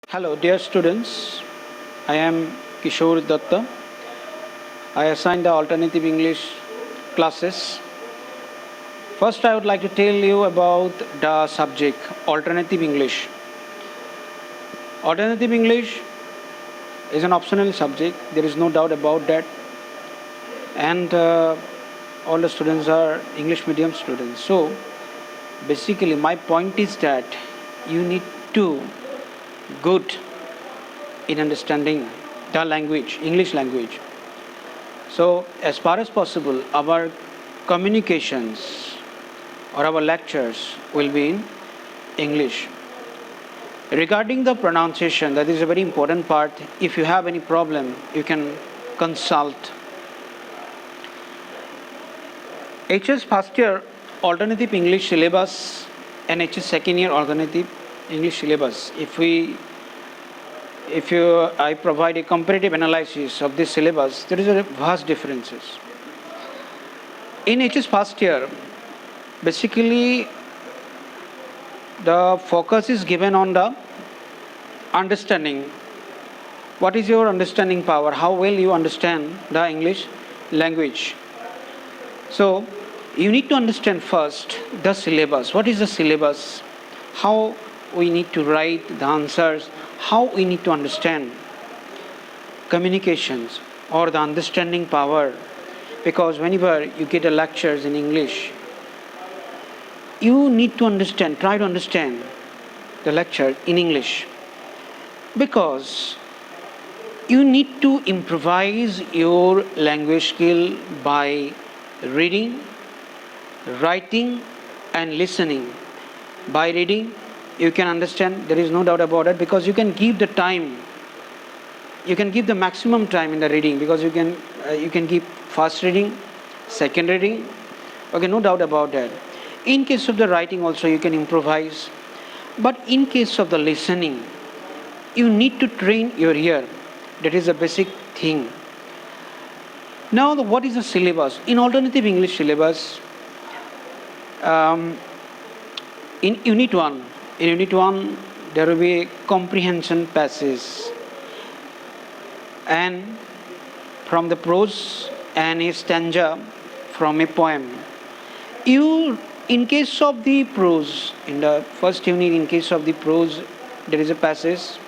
Hello, dear students. I am Kishore Datta. I assign the alternative English classes. First, I would like to tell you about the subject alternative English. Alternative English is an optional subject, there is no doubt about that. And all the students are English medium students. So, basically, my point is that you need to good in understanding the language, English language. So, as far as possible, our communications or our lectures will be in English. Regarding the pronunciation, that is a very important part. If you have any problem, you can consult HS first year alternative English syllabus and HS second year alternative English syllabus. I provide a comparative analysis of this syllabus, there is a vast differences. In HS first year, basically the focus is given on the understanding. What is your understanding power? How well you understand the English language? So you need to understand first the syllabus. What is the syllabus? How we need to write the answers, how we need to understand communications or the understanding power. Because whenever you get a lectures in English, you need to understand, try to understand the lecture in English. Because you need to improvise your language skill by reading, writing and listening. By reading, you can understand, there is no doubt about it, because you can give the time, you can give the maximum time in the reading, because you can give fast reading, second reading, okay, no doubt about that. In case of the writing also you can improvise, but in case of the listening, you need to train your ear. That is a basic thing. Now, what is the syllabus? In alternative English syllabus, in Unit 1, there will be a comprehension passage, and from the prose and a stanza from a poem. In case of the prose, in the first unit, in case of the prose, there is a passage,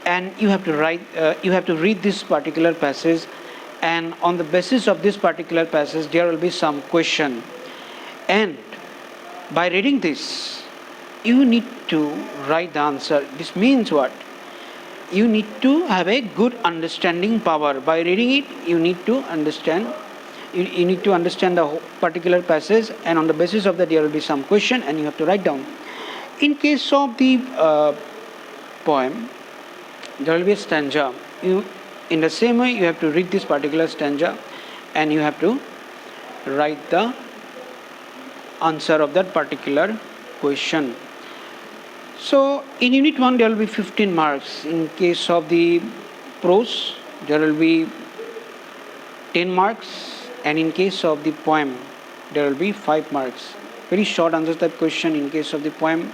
and you have to read this particular passage, and on the basis of this particular passage, there will be some question, and by reading this, you need to write the answer. This means what? You need to have a good understanding power. By reading it, you need to understand. You need to understand the particular passage, and on the basis of that, there will be some question, and you have to write down. In case of the poem, there will be a stanza. In the same way, you have to read this particular stanza, and you have to write the answer of that particular question. So, in Unit 1, there will be 15 marks. In case of the prose, there will be 10 marks. And in case of the poem, there will be 5 marks. Very short answer to that question. In case of the poem,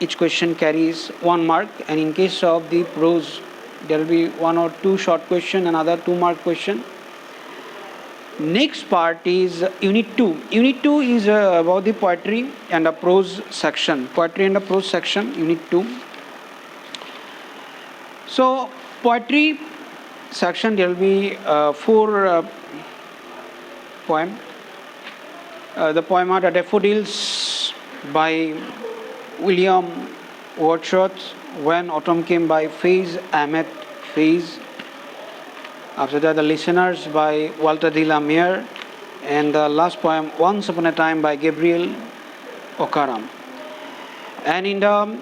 each question carries 1 mark. And in case of the prose, there will be 1 or 2 short question, another 2-mark question. Next part is Unit 2. Unit 2 is about the poetry and the prose section. Poetry and the prose section, Unit 2. So, poetry section, there will be 4 poem. The poem are The Daffodils by William Wordsworth, When Autumn Came by Faiz Ahmed Faiz. After that, The Listeners by Walter de la Mare, and the last poem, Once Upon a Time by Gabriel Okaram. And in the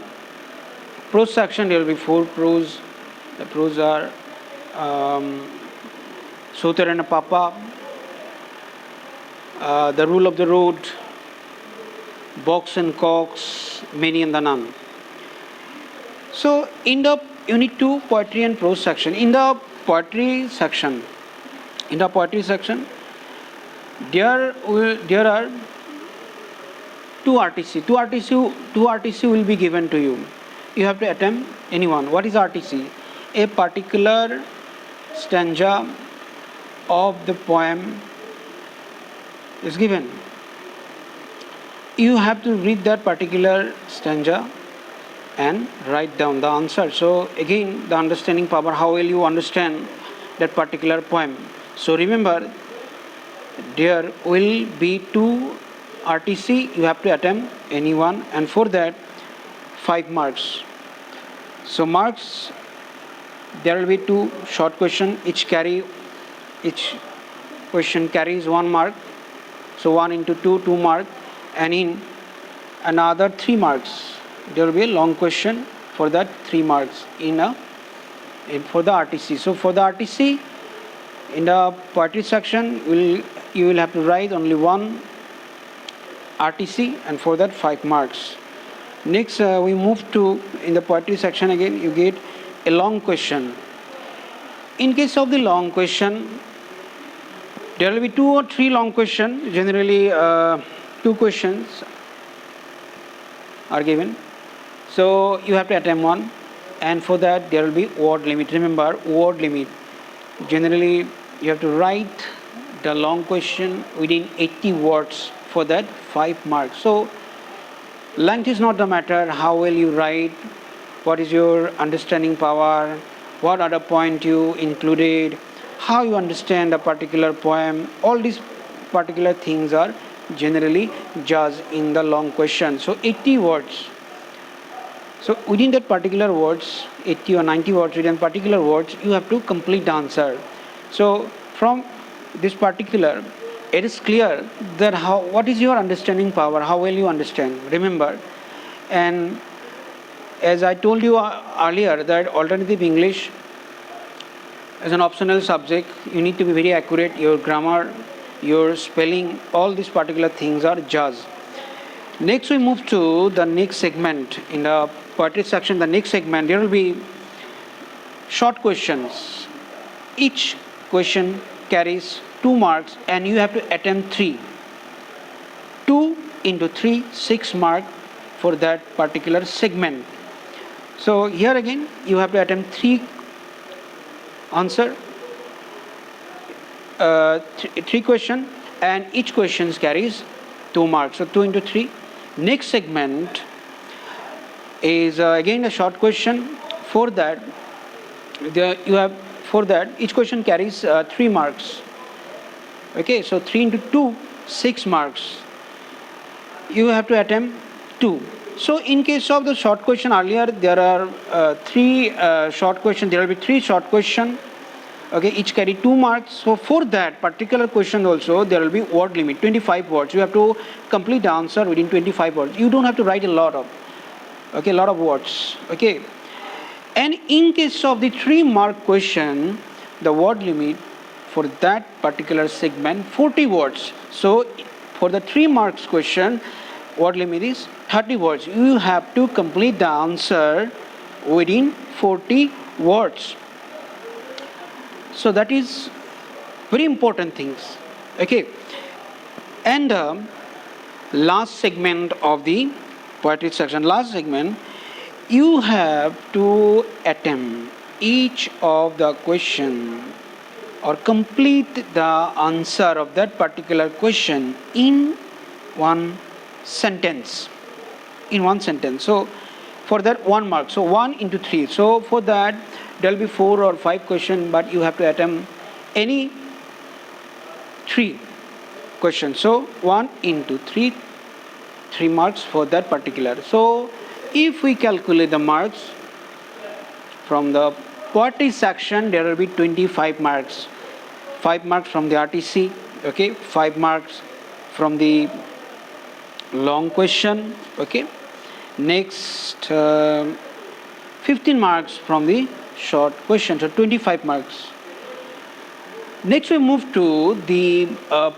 prose section, there will be 4 prose. The prose are Soter and Papa, The Rule of the Road, Box and Cox, Many and the Nun. So, in the Unit 2, Poetry and Prose section, in the poetry section, there are 2 RTC. 2 RTC will be given to you. you have to attempt any one. What is RTC? A particular stanza of the poem is given. You have to read that particular stanza and write down the answer. So again, the understanding power, how will you understand that particular poem? So remember, there will be two RTC, you have to attempt any one, and for that 5 marks. So marks, there will be two short question, each question carries 1 mark. So 1 into 2, 2 mark, and in another 3 marks, there will be a long question for that 3 marks for the RTC. So for the RTC, in the poetry section, you will have to write only one RTC, and for that 5 marks. Next, we move to, in the poetry section again, you get a long question. In case of the long question, there will be 2 or 3 long questions. Generally, 2 questions are given. So you have to attempt one, and for that there will be word limit. Remember, word limit. Generally, you have to write the long question within 80 words for that 5 marks. So length is not the matter. How well you write, what is your understanding power, what other point you included, how you understand a particular poem. All these particular things are generally judged in the long question. So 80 words. So within that particular words, 80 or 90 words, within particular words, you have to complete the answer. So from this particular, it is clear that what is your understanding power, how well you understand. Remember, and as I told you earlier, that alternative English as an optional subject, you need to be very accurate. Your grammar, your spelling, all these particular things are judged. Next, we move to the next segment. In the poetry section, the next segment, there will be short questions. Each question carries 2 marks, and you have to attempt 3. 2 into 3, 6 marks for that particular segment. So here again, you have to attempt 3 answer, 3 question, and each question carries 2 marks. So 2 into 3. Next segment is again a short question. For that, each question carries 3 marks. Okay, so 3 into 2, 6 marks. You have to attempt 2. So in case of the short question earlier, there are 3 short questions. There will be 3 short questions. Okay, each carry 2 marks. So for that particular question also, there will be word limit, 25 words. You have to complete the answer within 25 words. You don't have to write a lot of words. Okay. And in case of the 3 mark question, the word limit for that particular segment, 40 words. So for the 3 marks question, word limit is 30 words. You have to complete the answer within 40 words. So that is very important things. Okay. And last segment of the poetry section, you have to attempt each of the question or complete the answer of that particular question in one sentence. So for that 1 mark. So 1 into 3. So for that, there will be 4 or 5 questions, but you have to attempt any 3 questions. So 1 into 3, 3 marks for that particular. So if we calculate the marks from the poetry section, there will be 25 marks. 5 marks from the RTC. Okay, 5 marks from the long question. Okay, next 15 marks from the short question, so 25 marks. Next, we move to the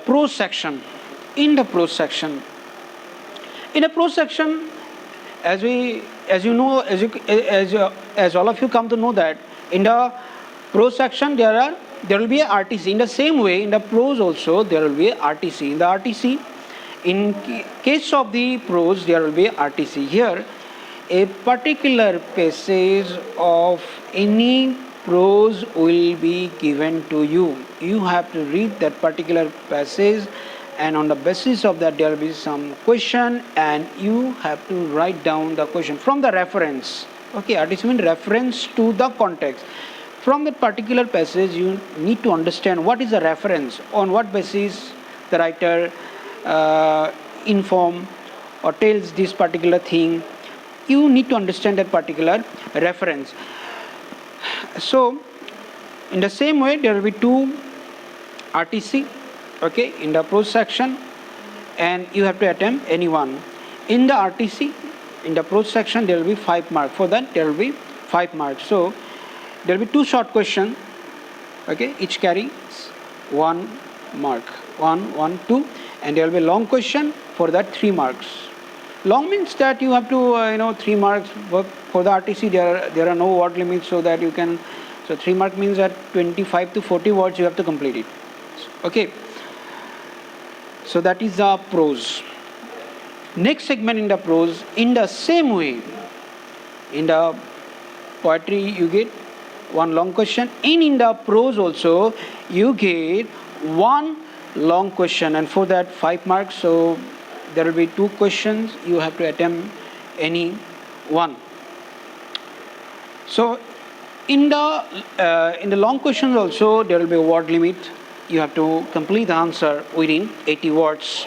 prose section. In the prose section, as all of you come to know that in the prose section there will be a RTC. In the same way, in the prose also there will be a RTC. In case of the prose, there will be a RTC. Here, a particular passage of any prose will be given to you. You have to read that particular passage, and on the basis of that there will be some question, and you have to write down the question from the reference. Okay, it means reference to the context. From that particular passage, you need to understand what is the reference, on what basis the writer inform or tells this particular thing. You need to understand that particular reference. So, in the same way, there will be two RTC, okay, in the prose section, and you have to attempt any one. In the RTC, in the prose section, there will be 5 marks. For that, there will be 5 marks. So, there will be two short questions, okay, each carries 1 mark, 1, 1, 2, and there will be long question, for that 3 marks. Long means that you have to 3 marks. For the RTC there are no word limits, so that you can, so 3 mark means that 25 to 40 words you have to complete it. Okay, so that is the prose. Next segment in the prose, in the same way, in the poetry you get 1 long question, and in the prose also you get 1 long question, and for that 5 marks. So there will be 2 questions, you have to attempt any one. So in the long questions also there will be a word limit. You have to complete the answer within 80 words.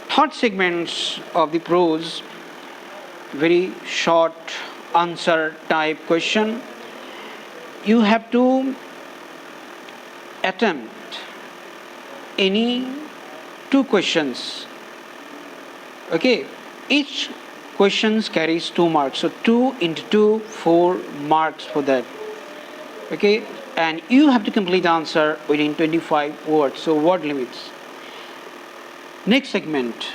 Third segments of the prose, very short answer type question. You have to attempt any 2 questions. Okay, each questions carries 2 marks. So 2 into 2, 4 marks for that. Okay, and you have to complete the answer within 25 words. So word limits. Next segment,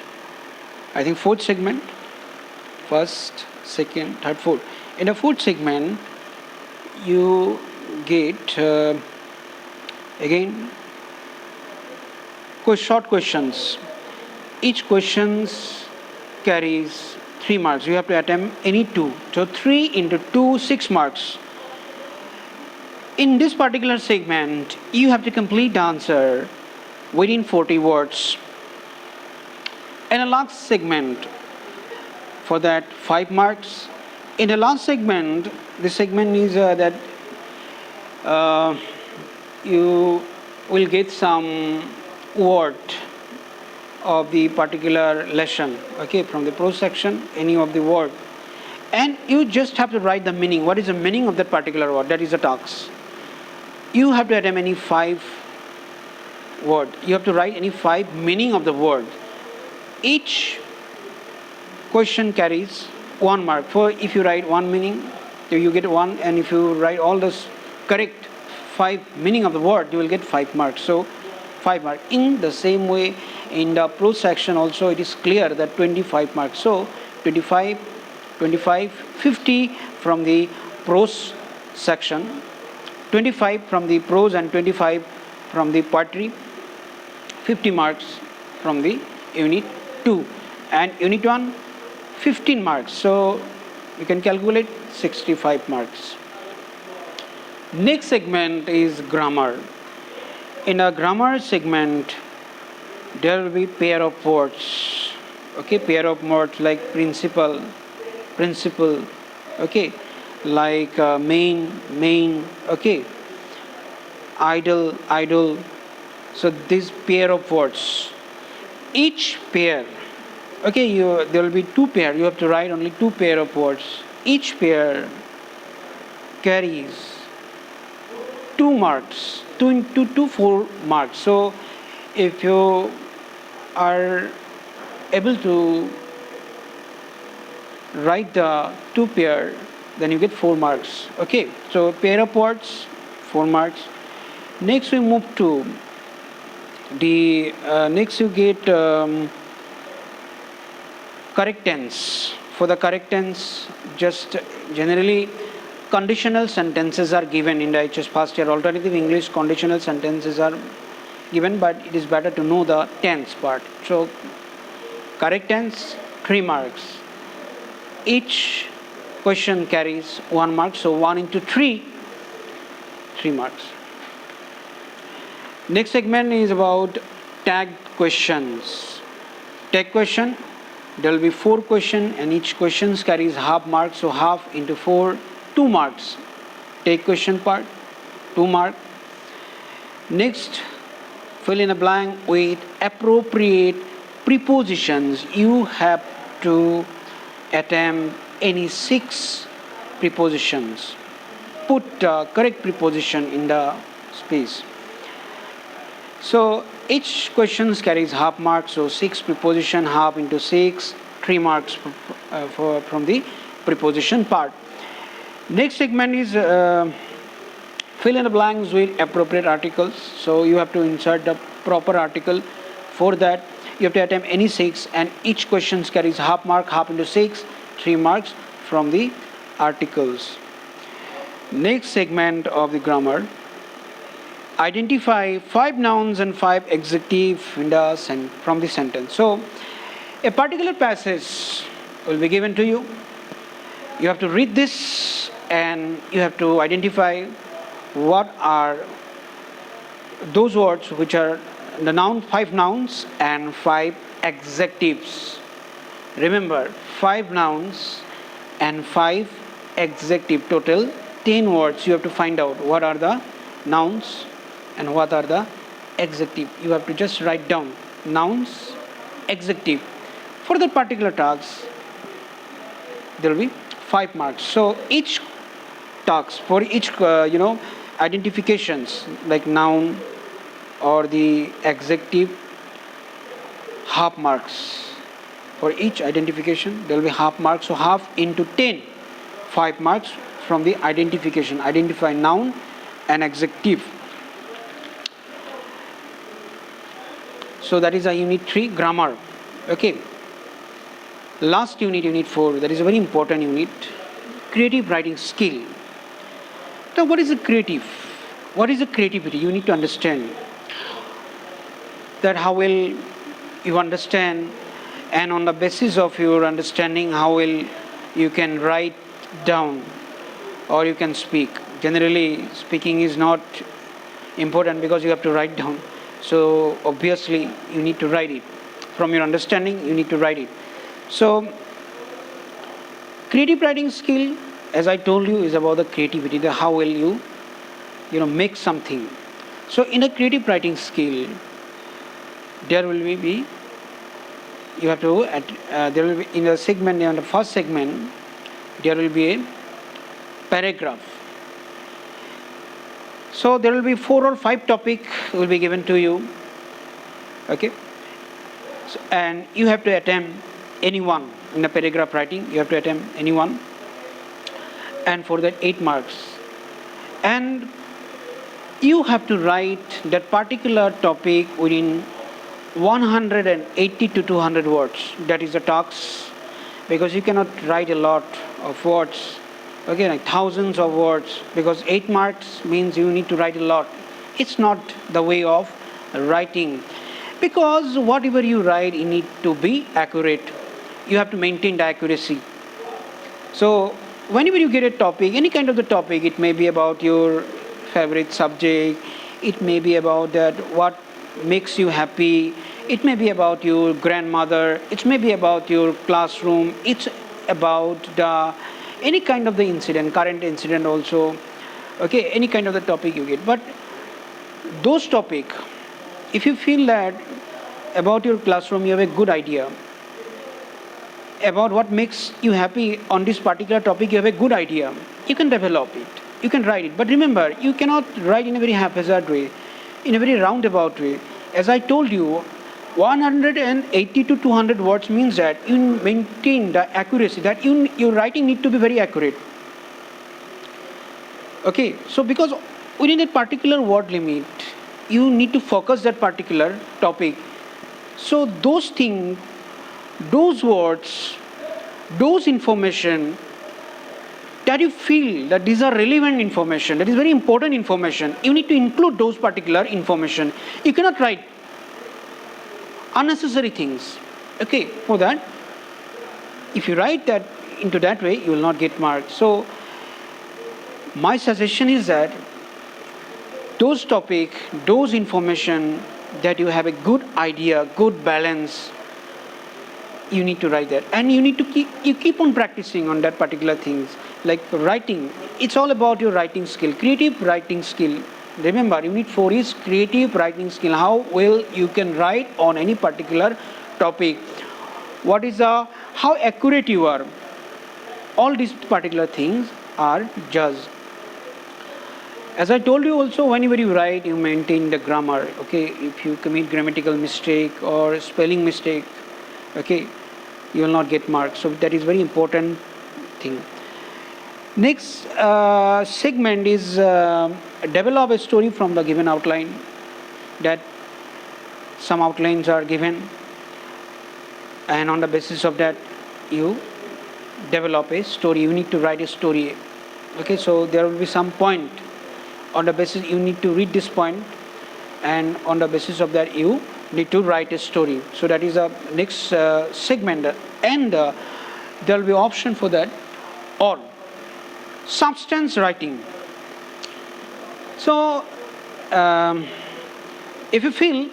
I think 4th segment, 1st, 2nd, 3rd, 4th. In the 4th segment, you get again short questions. Each questions carries 3 marks. You have to attempt any 2. So 3 into 2, 6 marks. In this particular segment, you have to complete the answer within 40 words. And the last segment, for that 5 marks. In the last segment, the segment is that you will get some word of the particular lesson, okay, from the prose section, any of the word, and you just have to write the meaning. What is the meaning of that particular word? That is the task. You have to attempt any 5 word. You have to write any 5 meaning of the word. Each question carries 1 mark. For if you write 1 meaning, you get 1, and if you write all the correct 5 meaning of the word, you will get 5 marks. So 5 marks. In the same way, in the prose section also it is clear that 25 marks. So 25, 50 from the prose section, 25 from the prose and 25 from the poetry, 50 marks from the unit 2, and unit 1, 15 marks. So you can calculate 65 marks. Next segment is grammar. In a grammar segment, there will be pair of words. Okay, pair of words like principle, okay, like main, okay, idle. So this pair of words, each pair, okay, there will be 2 pair. You have to write only 2 pair of words. Each pair carries 2 marks, 2 into 2, 4 marks. So if you are able to write the 2 pair, then you get 4 marks. Okay, so pair of words, 4 marks. Next we move to the next you get correct tense. For the correct tense, just generally conditional sentences are given in the HS past year alternative English. Conditional sentences are given, but it is better to know the tense part. So correct tense, 3 marks. each question carries 1 mark. So 1 into 3, 3 marks. Next segment is about tagged questions. Tag question, there will be 4 questions and each question carries half mark. So half into 4, 2 marks. Tag question part, 2 mark. Next, fill in a blank with appropriate prepositions. You have to attempt any 6 prepositions. Put correct preposition in the space. So each question carries half mark. So 6 preposition, half into 6, 3 marks from the preposition part. Next segment is fill in the blanks with appropriate articles. So you have to insert the proper article. For that, you have to attempt any 6, and each question carries half mark, half into 6, 3 marks from the articles. Next segment of the grammar. Identify 5 nouns and 5 adjectives from the sentence. So a particular passage will be given to you. You have to read this and you have to identify what are those words which are the noun, 5 nouns and 5 adjectives. Remember, 5 nouns and 5 adjectives, total 10 words. You have to find out what are the nouns and what are the adjectives. You have to just write down nouns, adjective. For that particular task, there will be 5 marks. So each task, for each identifications like noun or the adjective, half marks. For each identification, there will be half marks. So half into 10, 5 marks from the identification. Identify noun and adjective. So that is a unit 3, grammar. Okay. Last unit, unit 4, that is a very important unit, creative writing skill. So what is a creative? What is a creativity? You need to understand that how will you understand, and on the basis of your understanding, how will you can write down or you can speak. Generally, speaking is not important because you have to write down. So obviously, you need to write it. From your understanding, you need to write it. So, creative writing skill, as I told you, is about the creativity. The how will you make something. So, in a creative writing skill, there will be you have to there will be in the segment, in the first segment, there will be a paragraph. So there will be 4 or 5 topics will be given to you. Okay, so, and you have to attempt any one in the paragraph writing. You have to attempt any one, and for that 8 marks. And you have to write that particular topic within 180 to 200 words. That is the task, because you cannot write a lot of words. Okay, like thousands of words, because 8 marks means you need to write a lot. It's not the way of writing, because whatever you write, you need to be accurate. You have to maintain the accuracy. So whenever you get a topic, any kind of the topic, it may be about your favorite subject, it may be about that what makes you happy, it may be about your grandmother, it may be about your classroom, it's about the any kind of the incident, current incident also. Okay, any kind of the topic you get. But those topic, if you feel that about your classroom you have a good idea, about what makes you happy on this particular topic you have a good idea, you can develop it, you can write it. But remember, you cannot write in a very haphazard way, in a very roundabout way. As I told you, 180 to 200 words means that you maintain the accuracy, that your writing need to be very accurate. Okay, so because within that particular word limit, you need to focus that particular topic. So those things, those words, those information that you feel that these are relevant information, that is very important information, you need to include those particular information. You cannot write unnecessary things. Okay, for that, if you write that into that way, you will not get marks. So my suggestion is that those topic, those information that you have a good idea, good balance, you need to write that, and you need to keep on practicing on that particular things. Like writing, it's all about your writing skill, creative writing skill. Remember, unit 4 is creative writing skill, how well you can write on any particular topic, what is how accurate you are. All these particular things are judged. As I told you also, whenever you write, you maintain the grammar. Okay, if you commit grammatical mistake or spelling mistake, okay, you will not get marks. So that is very important thing. Next segment is develop a story from the given outline. That some outlines are given, and on the basis of that, you develop a story. You need to write a story. Okay, so there will be some point. On the basis, you need to read this point, and on the basis of that, you need to write a story. So that is the next segment, and there will be option for that, or substance writing. So if you feel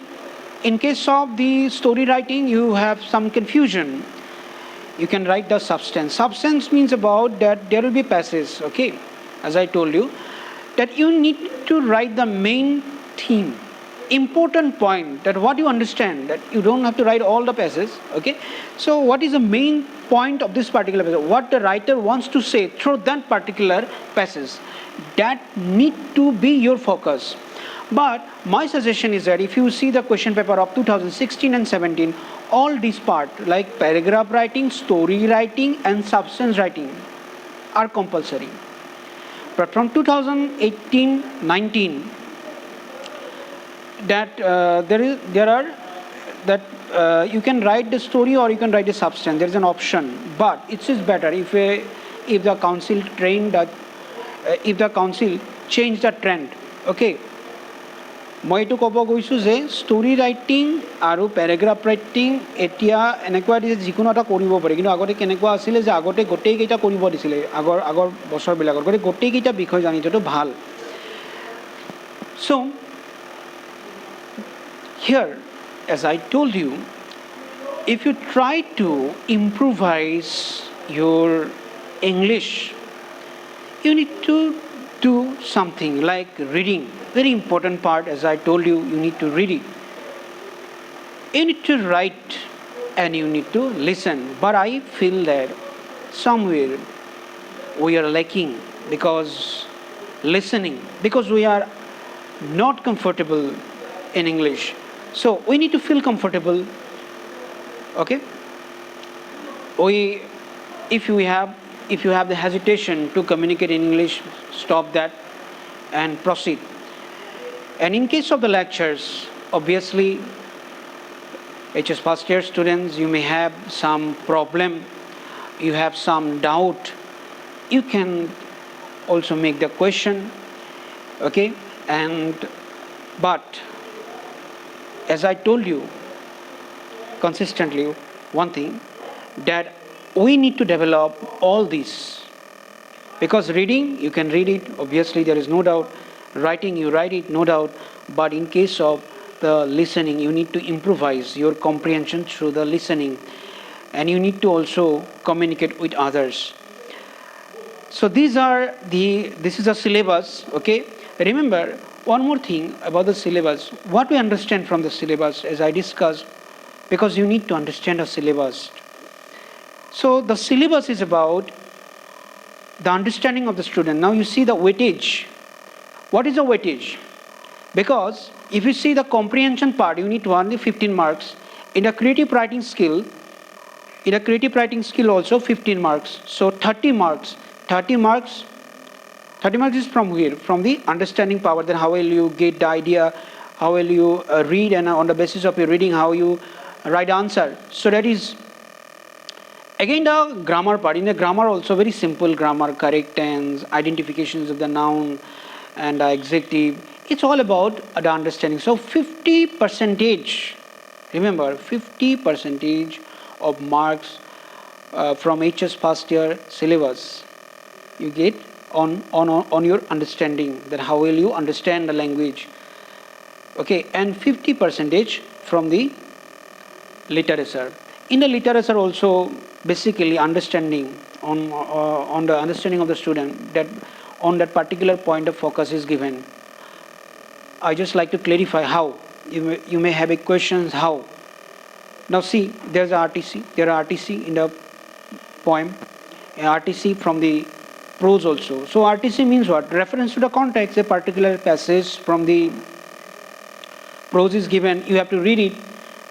in case of the story writing you have some confusion, you can write the substance. Substance means about that there will be passages, okay, as I told you, that you need to write the main theme, important point, that what you understand, that you don't have to write all the passages, okay. So what is the main point of this particular passage, what the writer wants to say through that particular passage, that need to be your focus. But my suggestion is that if you see the question paper of 2016 and 17, all these part like paragraph writing, story writing and substance writing are compulsory. But from 2018-19, that you can write the story or you can write the substance. There is an option, but it is better if the council if the council change the trend. Okay, মই এইটো ক'ব গৈছোঁ যে story writing আৰু paragraph writing এতিয়া এনেকুৱা দিছে যিকোনো এটা কৰিব পাৰি, কিন্তু আগতে কেনেকুৱা আছিলে যে আগতে গোটেইকেইটা কৰিব দিছিলে আগৰ বছৰবিলাকত, গতিকে গোটেইকেইটা বিষয় জানি থোৱাটো ভাল. So here, as I told you, if you try to improvise your English, you need to do something like reading. Very important part, as I told you, you need to read it. You need to write and you need to listen. But I feel that somewhere we are lacking because listening, because we are not comfortable in English. So we need to feel comfortable. Okay? If you have the hesitation to communicate in English, stop that and proceed. And in case of the lectures, obviously, HS first year students, you may have some problem, you have some doubt, you can also make the question, okay? But as I told you consistently, one thing, that we need to develop all these, because reading, you can read it, obviously there is no doubt. Writing, you write it, no doubt. But in case of the listening, you need to improvise your comprehension through the listening, and you need to also communicate with others. So this is the syllabus, okay? Remember one more thing about the syllabus, what we understand from the syllabus, as I discussed, because you need to understand the syllabus. So the syllabus is about the understanding of the student. Now you see the weightage. What is the weightage? Because if you see the comprehension part, you need to earn the 15 marks. In the creative writing skill also 15 marks. So 30 marks. 30 marks is from where? From the understanding power. Then how will you get the idea? How will you read? And on the basis of your reading, how you write answer. So that is again the grammar part. In the grammar also very simple grammar, correct tense, identifications of the noun and the adjective. It's all about the understanding. So 50%, remember 50% of marks from HS first year syllabus. You get on your understanding, that how will you understand the language. Okay, and 50% from the literature. In the literature also, basically understanding on the understanding of the student, that on that particular point of focus is given. I just like to clarify how. You may have a questions how. Now see, there's a RTC. There are RTC in the poem, RTC from the prose also. So RTC means what? Reference to the context. A particular passage from the prose is given. You have to read it,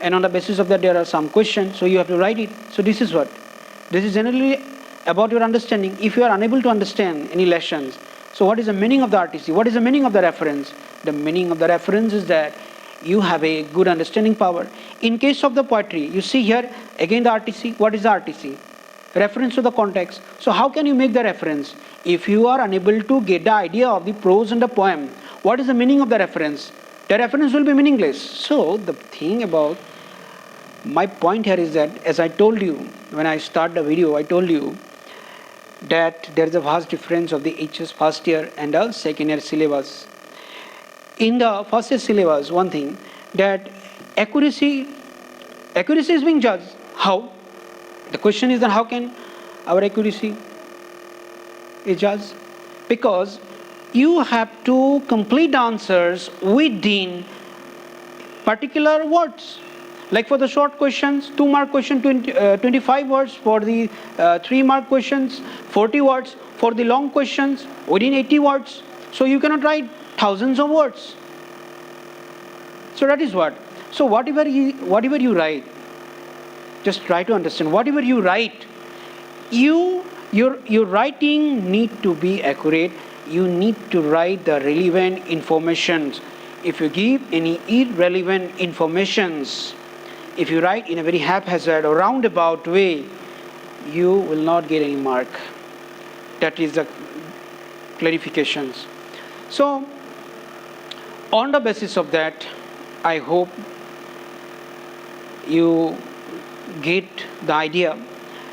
and on the basis of that there are some questions. So you have to write it. So this is what? This is generally about your understanding. If you are unable to understand any lessons, so what is the meaning of the RTC? What is the meaning of the reference? The meaning of the reference is that you have a good understanding power. In case of the poetry, you see here again the RTC. What is the RTC? Reference to the context. So how can you make the reference? If you are unable to get the idea of the prose and the poem, what is the meaning of the reference? The reference will be meaningless. So the thing about my point here is that, as I told you when I start the video, I told you that there is a vast difference of the HS first year and the second year syllabus. In the first year syllabus, one thing, that accuracy is being judged. How? The question is that how can our accuracy is judged? Because you have to complete the answers within particular words. Like for the short questions, 2 mark question, 25 words. For the 3 mark questions, 40 words. For the long questions, within 80 words. So you cannot write thousands of words. So that is what. So whatever you write, just try to understand. Whatever you write, your writing need to be accurate. You need to write the relevant informations. If you give any irrelevant informations, if you write in a very haphazard or roundabout way, you will not get any mark. That is the clarifications. So on the basis of that, I hope you get the idea,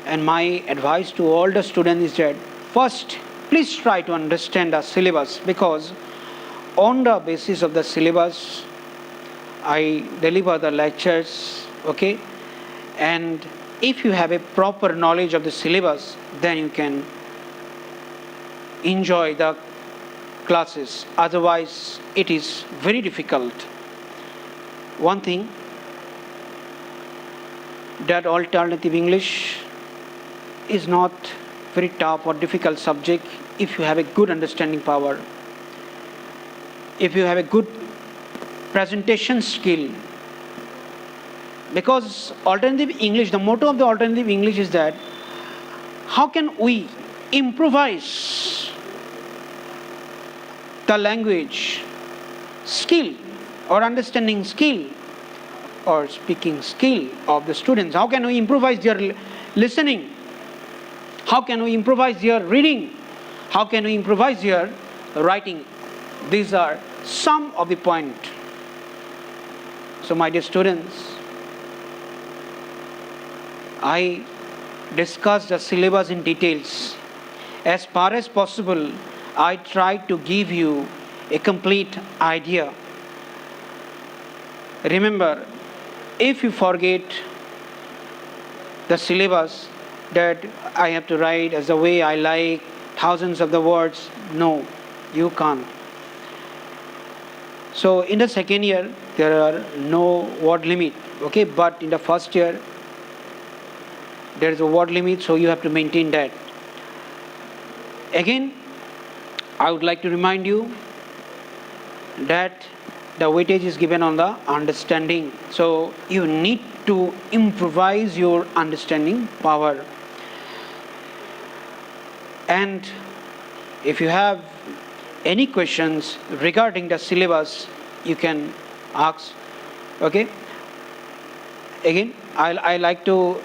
and my advice to all the students is that first, please try to understand the syllabus, because on the basis of the syllabus I deliver the lectures, okay? And if you have a proper knowledge of the syllabus, then you can enjoy the classes. Otherwise, it is very difficult. One thing, that alternative English is not very tough or difficult subject if you have a good understanding power, if you have a good presentation skill. Because alternative English, the motto of the alternative English is that how can we improvise the language skill or understanding skill or speaking skill of the students? How can we improvise their listening? How can we improvise their reading? How can we improvise their writing? These are some of the points. So my dear students, I discussed the syllabus in details. As far as possible, I tried to give you a complete idea. Remember, if you forget the syllabus, that I have to write as the way I like, thousands of the words, no, you can't. So in the second year, there are no word limit, okay? But in the first year, there is a word limit, so you have to maintain that. Again, I would like to remind you that the weightage is given on the understanding. So you need to improvise your understanding power. And if you have any questions regarding the syllabus, you can ask, okay? Again, I like to,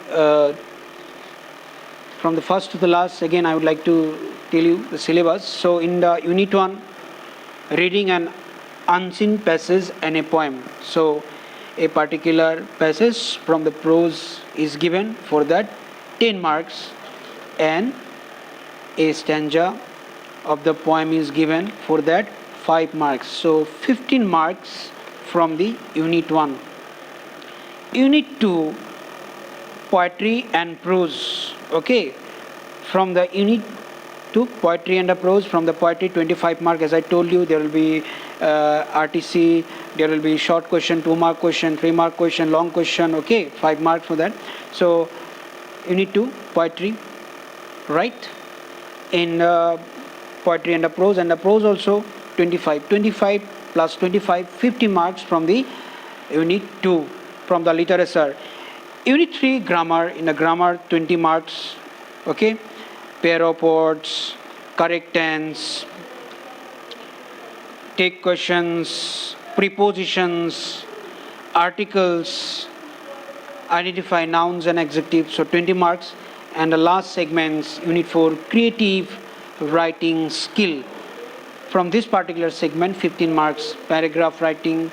from the first to the last, again I would like to tell you the syllabus. So in the Unit 1, reading an unseen passage and a poem. So a particular passage from the prose is given. For that, 10 marks, and a stanza of the poem is given, for that 5 marks. So 15 marks from the unit 1. Unit 2, poetry and prose. Okay, from the unit 2, poetry and the prose. From the poetry, 25 mark. As I told you, there will be RTC, there will be short question, 2 mark question, 3 mark question, long question. Okay, 5 marks for that. So unit 2, poetry, right? In poetry and the prose also 25 plus 25, 50 marks from the unit 2, from the literature. Unit 3, grammar. In the grammar, 20 marks. Okay, pair of words, correct tense, take questions, prepositions, articles, identify nouns and adjectives. So 20 marks. And the last segments, unit 4, creative writing skill. From this particular segment, 15 marks, paragraph writing,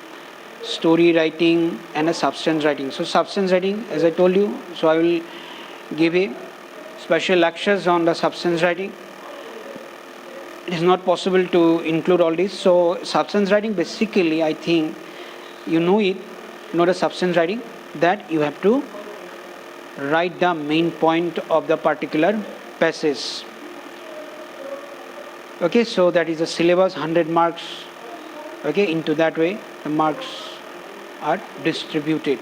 story writing, and a substance writing. So substance writing, as I told you, so I will give a special lectures on the substance writing. It is not possible to include all this. So substance writing, basically, I think you know it, know the substance writing, that you have to write the main point of the particular passage. Okay, so that is the syllabus, 100 marks. Okay, into that way the marks are distributed.